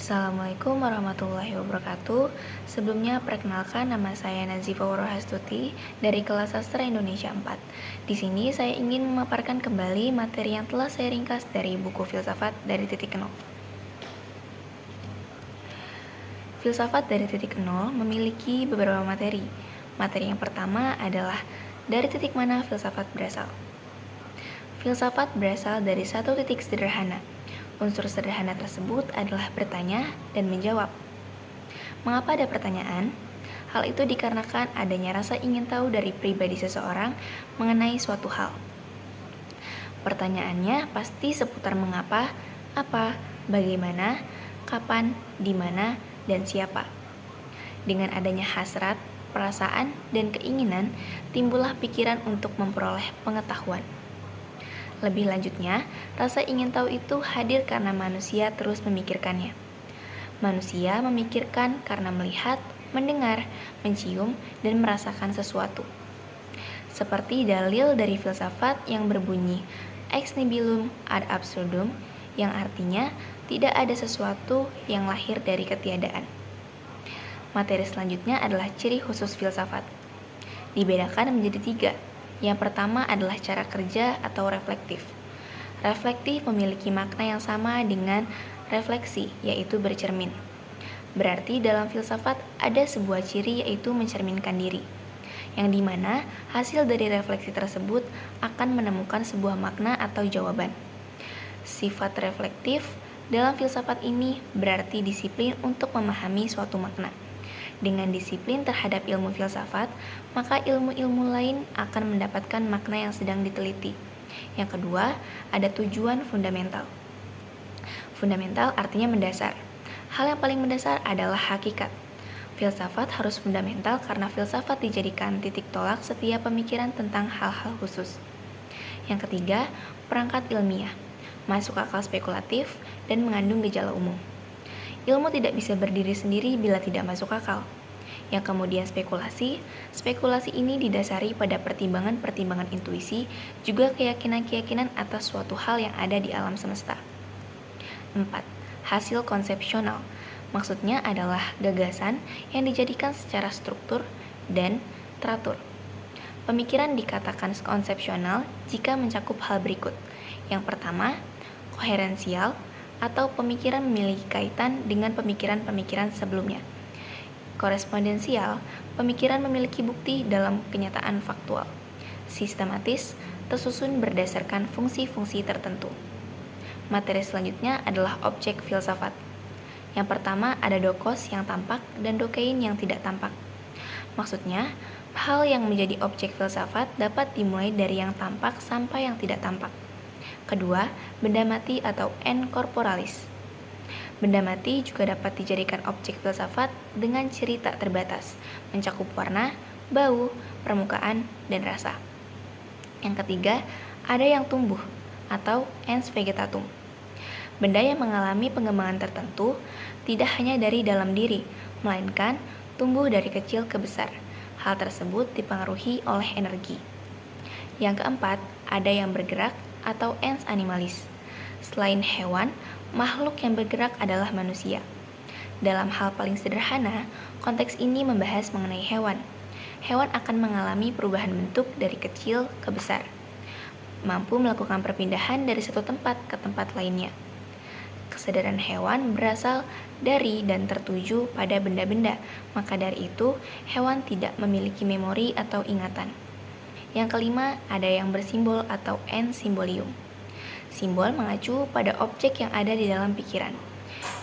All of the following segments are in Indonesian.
Assalamualaikum warahmatullahi wabarakatuh. Sebelumnya perkenalkan, nama saya Nazifa Worohastuti dari kelas Sastra Indonesia 4. Di sini saya ingin memaparkan kembali materi yang telah saya ringkas dari buku Filsafat dari Titik Nol. Filsafat dari Titik Nol memiliki beberapa materi. Materi yang pertama adalah dari titik mana filsafat berasal. Filsafat berasal dari satu titik sederhana. Unsur sederhana tersebut adalah bertanya dan menjawab. Mengapa ada pertanyaan? Hal itu dikarenakan adanya rasa ingin tahu dari pribadi seseorang mengenai suatu hal. Pertanyaannya pasti seputar mengapa, apa, bagaimana, kapan, di mana, dan siapa. Dengan adanya hasrat, perasaan, dan keinginan, timbullah pikiran untuk memperoleh pengetahuan. Lebih lanjutnya, rasa ingin tahu itu hadir karena manusia terus memikirkannya. Manusia memikirkan karena melihat, mendengar, mencium, dan merasakan sesuatu. Seperti dalil dari filsafat yang berbunyi ex nihilum ad absurdum, yang artinya tidak ada sesuatu yang lahir dari ketiadaan. Materi selanjutnya adalah ciri khusus filsafat. Dibedakan menjadi 3. Yang pertama adalah cara kerja atau reflektif. Reflektif memiliki makna yang sama dengan refleksi, yaitu bercermin. Berarti dalam filsafat ada sebuah ciri, yaitu mencerminkan diri, yang dimana hasil dari refleksi tersebut akan menemukan sebuah makna atau jawaban. Sifat reflektif dalam filsafat ini berarti disiplin untuk memahami suatu makna. Dengan disiplin terhadap ilmu filsafat, maka ilmu-ilmu lain akan mendapatkan makna yang sedang diteliti. Yang kedua, ada tujuan fundamental. Fundamental artinya mendasar. Hal yang paling mendasar adalah hakikat. Filsafat harus fundamental karena filsafat dijadikan titik tolak setiap pemikiran tentang hal-hal khusus. Yang ketiga, perangkat ilmiah, masuk akal spekulatif, dan mengandung gejala umum. Ilmu tidak bisa berdiri sendiri bila tidak masuk akal. Yang kemudian spekulasi ini didasari pada pertimbangan-pertimbangan intuisi, juga keyakinan-keyakinan atas suatu hal yang ada di alam semesta. 4. Hasil konsepsional, maksudnya adalah gagasan yang dijadikan secara struktur dan teratur. Pemikiran dikatakan konsepsional jika mencakup hal berikut. Yang pertama, koherensial, atau pemikiran memiliki kaitan dengan pemikiran-pemikiran sebelumnya. Korespondensial, pemikiran memiliki bukti dalam kenyataan faktual. Sistematis, tersusun berdasarkan fungsi-fungsi tertentu. Materi selanjutnya adalah objek filsafat. Yang pertama ada dokos yang tampak dan dokein yang tidak tampak. Maksudnya, hal yang menjadi objek filsafat dapat dimulai dari yang tampak sampai yang tidak tampak. Kedua, benda mati atau en corporalis. Benda mati juga dapat dijadikan objek filsafat dengan ciri tak terbatas, mencakup warna, bau, permukaan, dan rasa. Yang ketiga, ada yang tumbuh atau ens vegetatum. Benda yang mengalami pengembangan tertentu tidak hanya dari dalam diri, melainkan tumbuh dari kecil ke besar. Hal tersebut dipengaruhi oleh energi. Yang keempat, ada yang bergerak atau ens animalis. Selain hewan, makhluk yang bergerak adalah manusia. Dalam hal paling sederhana, konteks ini membahas mengenai hewan. Hewan akan mengalami perubahan bentuk dari kecil ke besar, mampu melakukan perpindahan dari satu tempat ke tempat lainnya. Kesadaran hewan berasal dari dan tertuju pada benda-benda, maka dari itu hewan tidak memiliki memori atau ingatan. Yang kelima, ada yang bersimbol atau en simbolium. Simbol mengacu pada objek yang ada di dalam pikiran.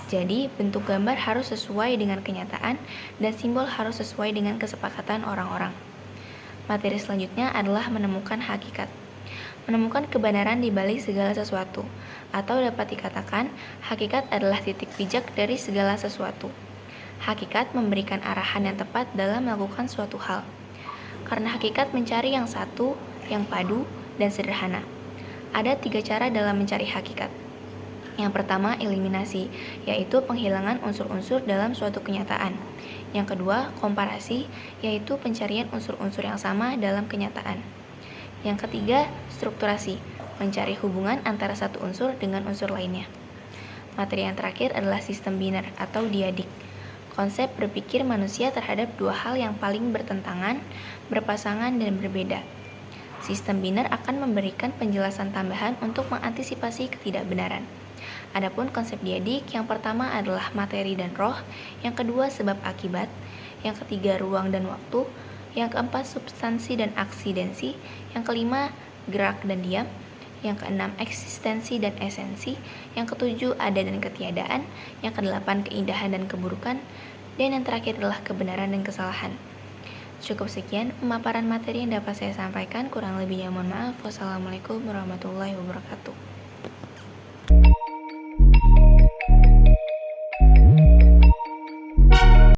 Jadi, bentuk gambar harus sesuai dengan kenyataan dan simbol harus sesuai dengan kesepakatan orang-orang. Materi selanjutnya adalah menemukan hakikat. Menemukan kebenaran di balik segala sesuatu, atau dapat dikatakan hakikat adalah titik pijak dari segala sesuatu. Hakikat memberikan arahan yang tepat dalam melakukan suatu hal. Karena hakikat mencari yang satu, yang padu, dan sederhana. Ada 3 cara dalam mencari hakikat. Yang pertama, eliminasi, yaitu penghilangan unsur-unsur dalam suatu kenyataan. Yang kedua, komparasi, yaitu pencarian unsur-unsur yang sama dalam kenyataan. Yang ketiga, strukturasi, mencari hubungan antara satu unsur dengan unsur lainnya. Materi yang terakhir adalah sistem biner atau diadik. Konsep berpikir manusia terhadap dua hal yang paling bertentangan, berpasangan, dan berbeda. Sistem biner akan memberikan penjelasan tambahan untuk mengantisipasi ketidakbenaran. Adapun konsep diadik, yang pertama adalah materi dan roh, yang kedua sebab akibat, yang ketiga ruang dan waktu, yang keempat substansi dan aksidensi, yang kelima gerak dan diam, yang keenam eksistensi dan esensi, yang ketujuh ada dan ketiadaan, yang kedelapan keindahan dan keburukan, dan yang terakhir adalah kebenaran dan kesalahan. Cukup sekian pemaparan materi yang dapat saya sampaikan, kurang lebihnya mohon maaf. Wassalamualaikum warahmatullahi wabarakatuh.